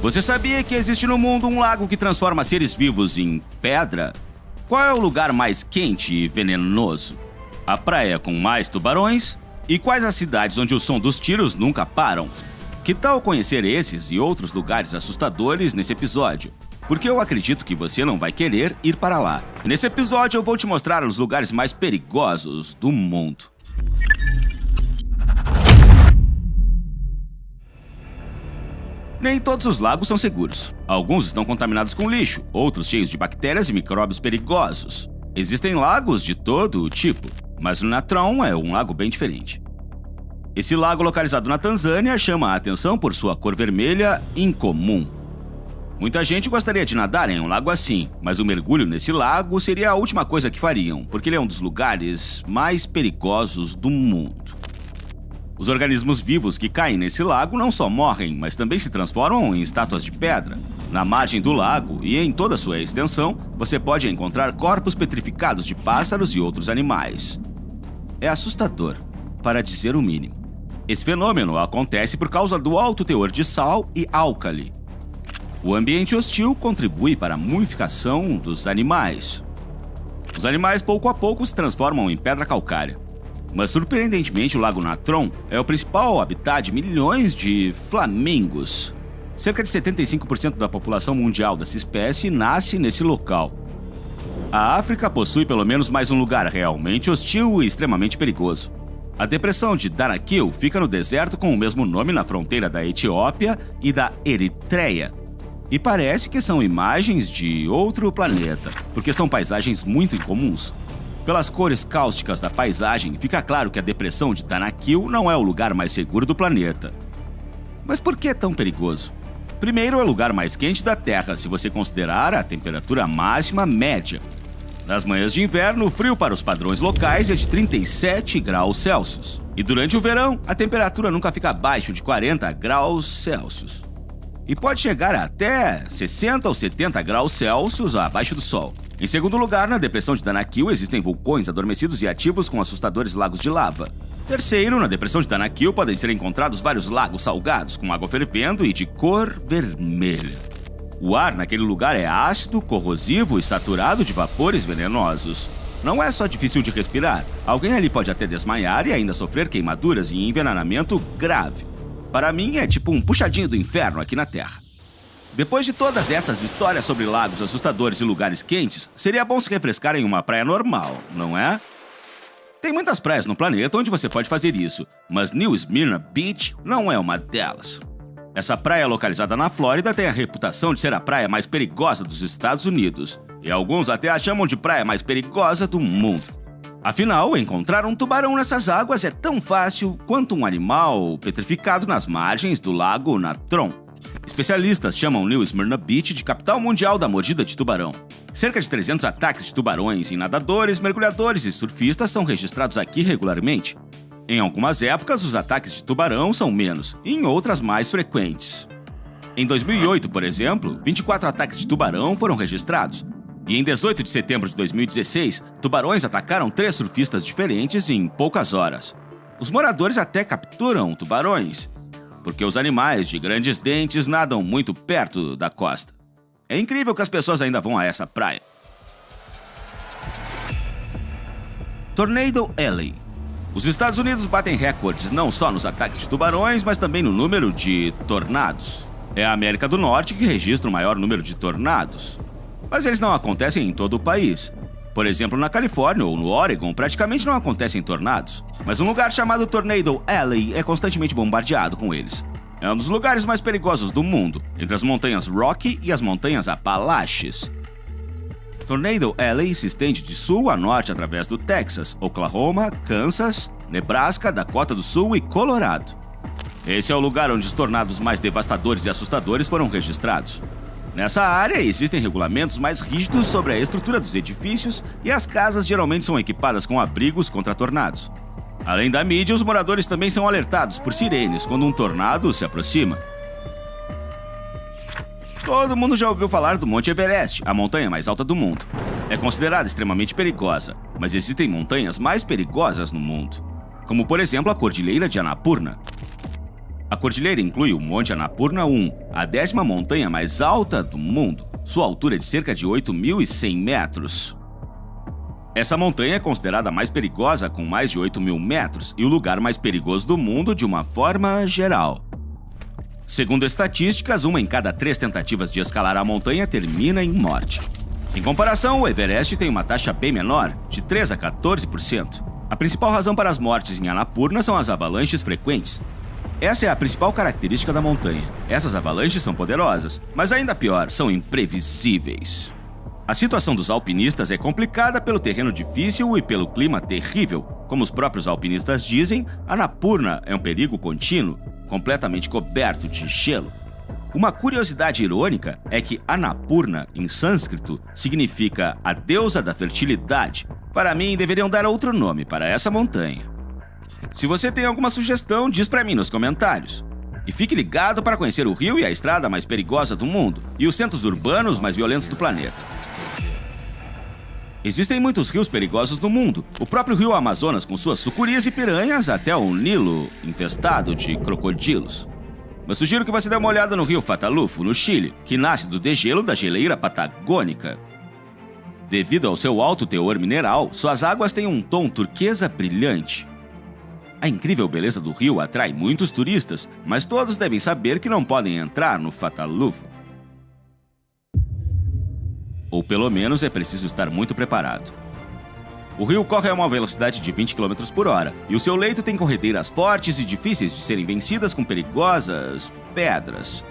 Você sabia que existe no mundo um lago que transforma seres vivos em pedra? Qual é o lugar mais quente e venenoso? A praia com mais tubarões? E quais as cidades onde o som dos tiros nunca param? Que tal conhecer esses e outros lugares assustadores nesse episódio? Porque eu acredito que você não vai querer ir para lá. Nesse episódio eu vou te mostrar os lugares mais perigosos do mundo. Nem todos os lagos são seguros. Alguns estão contaminados com lixo, outros cheios de bactérias e micróbios perigosos. Existem lagos de todo o tipo, mas o Natron é um lago bem diferente. Esse lago localizado na Tanzânia chama a atenção por sua cor vermelha incomum. Muita gente gostaria de nadar em um lago assim, mas o mergulho nesse lago seria a última coisa que fariam, porque ele é um dos lugares mais perigosos do mundo. Os organismos vivos que caem nesse lago não só morrem, mas também se transformam em estátuas de pedra. Na margem do lago e em toda sua extensão, você pode encontrar corpos petrificados de pássaros e outros animais. É assustador, para dizer o mínimo. Esse fenômeno acontece por causa do alto teor de sal e álcali. O ambiente hostil contribui para a mumificação dos animais. Os animais pouco a pouco se transformam em pedra calcária. Mas surpreendentemente o Lago Natron é o principal habitat de milhões de flamingos. Cerca de 75% da população mundial dessa espécie nasce nesse local. A África possui pelo menos mais um lugar realmente hostil e extremamente perigoso. A depressão de Danakil fica no deserto com o mesmo nome na fronteira da Etiópia e da Eritreia. E parece que são imagens de outro planeta, porque são paisagens muito incomuns. Pelas cores cáusticas da paisagem, fica claro que a depressão de Danakil não é o lugar mais seguro do planeta. Mas por que é tão perigoso? Primeiro, é o lugar mais quente da Terra, se você considerar a temperatura máxima média. Nas manhãs de inverno, o frio para os padrões locais é de 37 graus Celsius. E durante o verão, a temperatura nunca fica abaixo de 40 graus Celsius. E pode chegar a até 60 ou 70 graus Celsius abaixo do Sol. Em segundo lugar, na depressão de Danakil existem vulcões adormecidos e ativos com assustadores lagos de lava. Terceiro, na depressão de Danakil podem ser encontrados vários lagos salgados com água fervendo e de cor vermelha. O ar naquele lugar é ácido, corrosivo e saturado de vapores venenosos. Não é só difícil de respirar, alguém ali pode até desmaiar e ainda sofrer queimaduras e envenenamento grave. Para mim é tipo um puxadinho do inferno aqui na Terra. Depois de todas essas histórias sobre lagos assustadores e lugares quentes, seria bom se refrescar em uma praia normal, não é? Tem muitas praias no planeta onde você pode fazer isso, mas New Smyrna Beach não é uma delas. Essa praia localizada na Flórida tem a reputação de ser a praia mais perigosa dos Estados Unidos, e alguns até a chamam de praia mais perigosa do mundo. Afinal, encontrar um tubarão nessas águas é tão fácil quanto um animal petrificado nas margens do lago Natron. Especialistas chamam New Smyrna Beach de capital mundial da mordida de tubarão. Cerca de 300 ataques de tubarões em nadadores, mergulhadores e surfistas são registrados aqui regularmente. Em algumas épocas, os ataques de tubarão são menos, e em outras mais frequentes. Em 2008, por exemplo, 24 ataques de tubarão foram registrados. E em 18 de setembro de 2016, tubarões atacaram 3 surfistas diferentes em poucas horas. Os moradores até capturam tubarões, porque os animais de grandes dentes nadam muito perto da costa. É incrível que as pessoas ainda vão a essa praia. Tornado Alley. Os Estados Unidos batem recordes não só nos ataques de tubarões, mas também no número de tornados. É a América do Norte que registra o maior número de tornados. Mas eles não acontecem em todo o país. Por exemplo, na Califórnia ou no Oregon, praticamente não acontecem tornados. Mas um lugar chamado Tornado Alley é constantemente bombardeado com eles. É um dos lugares mais perigosos do mundo, entre as montanhas Rocky e as montanhas Apalaches. Tornado Alley se estende de sul a norte através do Texas, Oklahoma, Kansas, Nebraska, Dakota do Sul e Colorado. Esse é o lugar onde os tornados mais devastadores e assustadores foram registrados. Nessa área existem regulamentos mais rígidos sobre a estrutura dos edifícios e as casas geralmente são equipadas com abrigos contra tornados. Além da mídia, os moradores também são alertados por sirenes quando um tornado se aproxima. Todo mundo já ouviu falar do Monte Everest, a montanha mais alta do mundo. É considerada extremamente perigosa, mas existem montanhas mais perigosas no mundo, como por exemplo a Cordilheira de Annapurna. A cordilheira inclui o Monte Annapurna 1, a 10ª montanha mais alta do mundo. Sua altura é de cerca de 8.100 metros. Essa montanha é considerada a mais perigosa, com mais de 8.000 metros, e o lugar mais perigoso do mundo de uma forma geral. Segundo estatísticas, 1 em cada 3 tentativas de escalar a montanha termina em morte. Em comparação, o Everest tem uma taxa bem menor, de 3 a 14%. A principal razão para as mortes em Annapurna são as avalanches frequentes. Essa é a principal característica da montanha. Essas avalanches são poderosas, mas ainda pior, são imprevisíveis. A situação dos alpinistas é complicada pelo terreno difícil e pelo clima terrível. Como os próprios alpinistas dizem, Annapurna é um perigo contínuo, completamente coberto de gelo. Uma curiosidade irônica é que Annapurna, em sânscrito, significa a deusa da fertilidade. Para mim, deveriam dar outro nome para essa montanha. Se você tem alguma sugestão, diz pra mim nos comentários. E fique ligado para conhecer o rio e a estrada mais perigosa do mundo e os centros urbanos mais violentos do planeta. Existem muitos rios perigosos no mundo. O próprio rio Amazonas com suas sucuris e piranhas até o Nilo infestado de crocodilos. Eu sugiro que você dê uma olhada no rio Fatalufo, no Chile, que nasce do degelo da geleira patagônica. Devido ao seu alto teor mineral, suas águas têm um tom turquesa brilhante. A incrível beleza do rio atrai muitos turistas, mas todos devem saber que não podem entrar no Fatalufo. Ou pelo menos é preciso estar muito preparado. O rio corre a uma velocidade de 20 km por hora, e o seu leito tem corredeiras fortes e difíceis de serem vencidas com perigosas pedras.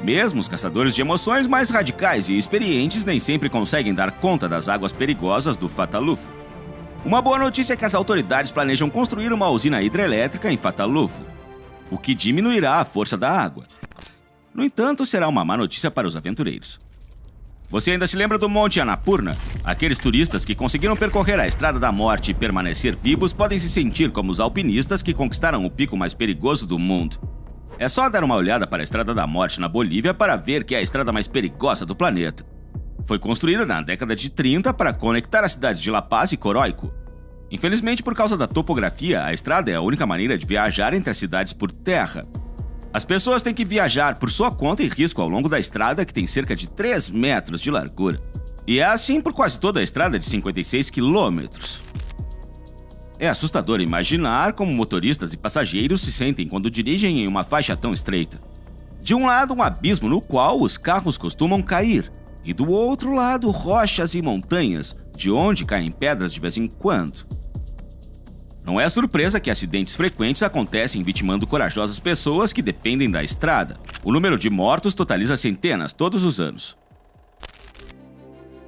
Mesmo os caçadores de emoções mais radicais e experientes nem sempre conseguem dar conta das águas perigosas do Fatalufo. Uma boa notícia é que as autoridades planejam construir uma usina hidrelétrica em Fatalufo, o que diminuirá a força da água. No entanto, será uma má notícia para os aventureiros. Você ainda se lembra do Monte Annapurna? Aqueles turistas que conseguiram percorrer a Estrada da Morte e permanecer vivos podem se sentir como os alpinistas que conquistaram o pico mais perigoso do mundo. É só dar uma olhada para a Estrada da Morte na Bolívia para ver que é a estrada mais perigosa do planeta. Foi construída na década de 30 para conectar as cidades de La Paz e Coroico. Infelizmente, por causa da topografia, a estrada é a única maneira de viajar entre as cidades por terra. As pessoas têm que viajar por sua conta e risco ao longo da estrada, que tem cerca de 3 metros de largura. E é assim por quase toda a estrada de 56 quilômetros. É assustador imaginar como motoristas e passageiros se sentem quando dirigem em uma faixa tão estreita. De um lado, um abismo no qual os carros costumam cair, e do outro lado, rochas e montanhas, de onde caem pedras de vez em quando. Não é surpresa que acidentes frequentes acontecem vitimando corajosas pessoas que dependem da estrada. O número de mortos totaliza centenas todos os anos.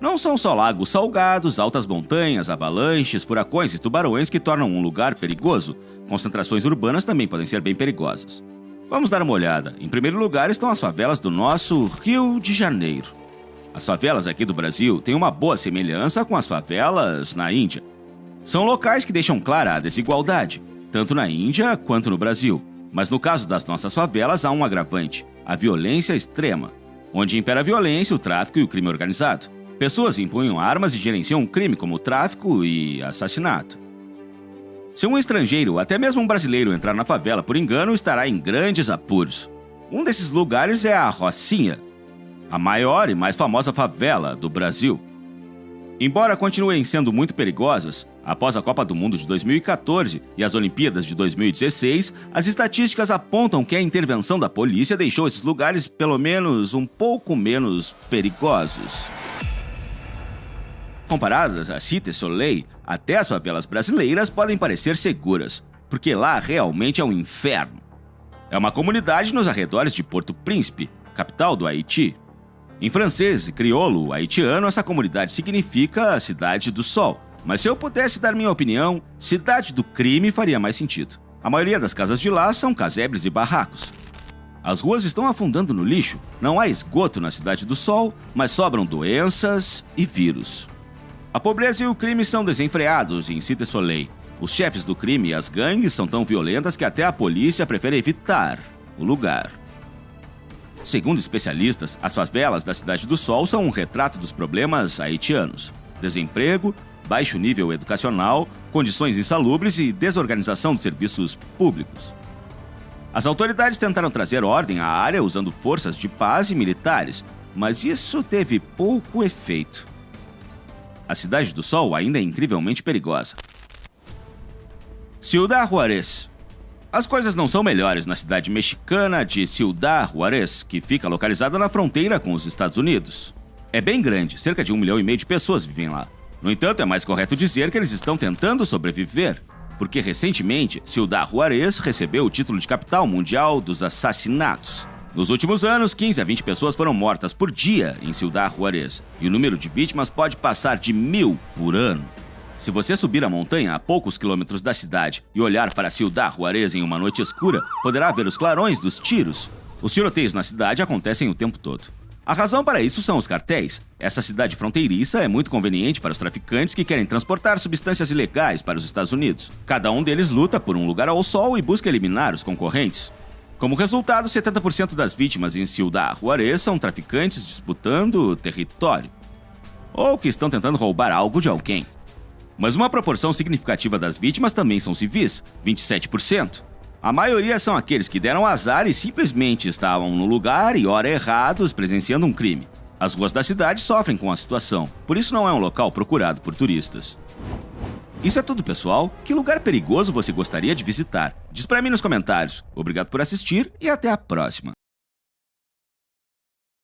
Não são só lagos salgados, altas montanhas, avalanches, furacões e tubarões que tornam um lugar perigoso. Concentrações urbanas também podem ser bem perigosas. Vamos dar uma olhada. Em primeiro lugar estão as favelas do nosso Rio de Janeiro. As favelas aqui do Brasil têm uma boa semelhança com as favelas na Índia. São locais que deixam clara a desigualdade, tanto na Índia quanto no Brasil. Mas no caso das nossas favelas há um agravante, a violência extrema, onde impera a violência, o tráfico e o crime organizado. Pessoas empunham armas e gerenciam um crime como tráfico e assassinato. Se um estrangeiro ou até mesmo um brasileiro entrar na favela por engano, estará em grandes apuros. Um desses lugares é a Rocinha, a maior e mais famosa favela do Brasil. Embora continuem sendo muito perigosas, após a Copa do Mundo de 2014 e as Olimpíadas de 2016, as estatísticas apontam que a intervenção da polícia deixou esses lugares pelo menos um pouco menos perigosos. Comparadas a Cité Soleil, até as favelas brasileiras podem parecer seguras, porque lá realmente é um inferno. É uma comunidade nos arredores de Porto Príncipe, capital do Haiti. Em francês e crioulo haitiano, essa comunidade significa a Cidade do Sol. Mas se eu pudesse dar minha opinião, Cidade do Crime faria mais sentido. A maioria das casas de lá são casebres e barracos. As ruas estão afundando no lixo, não há esgoto na Cidade do Sol, mas sobram doenças e vírus. A pobreza e o crime são desenfreados em Cité Soleil. Os chefes do crime e as gangues são tão violentas que até a polícia prefere evitar o lugar. Segundo especialistas, as favelas da Cidade do Sol são um retrato dos problemas haitianos: desemprego, baixo nível educacional, condições insalubres e desorganização dos serviços públicos. As autoridades tentaram trazer ordem à área usando forças de paz e militares, mas isso teve pouco efeito. A Cidade do Sol ainda é incrivelmente perigosa. Ciudad Juárez. As coisas não são melhores na cidade mexicana de Ciudad Juárez, que fica localizada na fronteira com os Estados Unidos. É bem grande, cerca de 1,5 milhão de pessoas vivem lá. No entanto, é mais correto dizer que eles estão tentando sobreviver, porque recentemente Ciudad Juárez recebeu o título de capital mundial dos assassinatos. Nos últimos anos, 15 a 20 pessoas foram mortas por dia em Ciudad Juárez, e o número de vítimas pode passar de 1.000 por ano. Se você subir a montanha a poucos quilômetros da cidade e olhar para Ciudad Juárez em uma noite escura, poderá ver os clarões dos tiros. Os tiroteios na cidade acontecem o tempo todo. A razão para isso são os cartéis. Essa cidade fronteiriça é muito conveniente para os traficantes que querem transportar substâncias ilegais para os Estados Unidos. Cada um deles luta por um lugar ao sol e busca eliminar os concorrentes. Como resultado, 70% das vítimas em Ciudad Juárez são traficantes disputando território, ou que estão tentando roubar algo de alguém. Mas uma proporção significativa das vítimas também são civis, 27%. A maioria são aqueles que deram azar e simplesmente estavam no lugar e hora errados presenciando um crime. As ruas da cidade sofrem com a situação, por isso não é um local procurado por turistas. Isso é tudo, pessoal. Que lugar perigoso você gostaria de visitar? Diz pra mim nos comentários. Obrigado por assistir e até a próxima.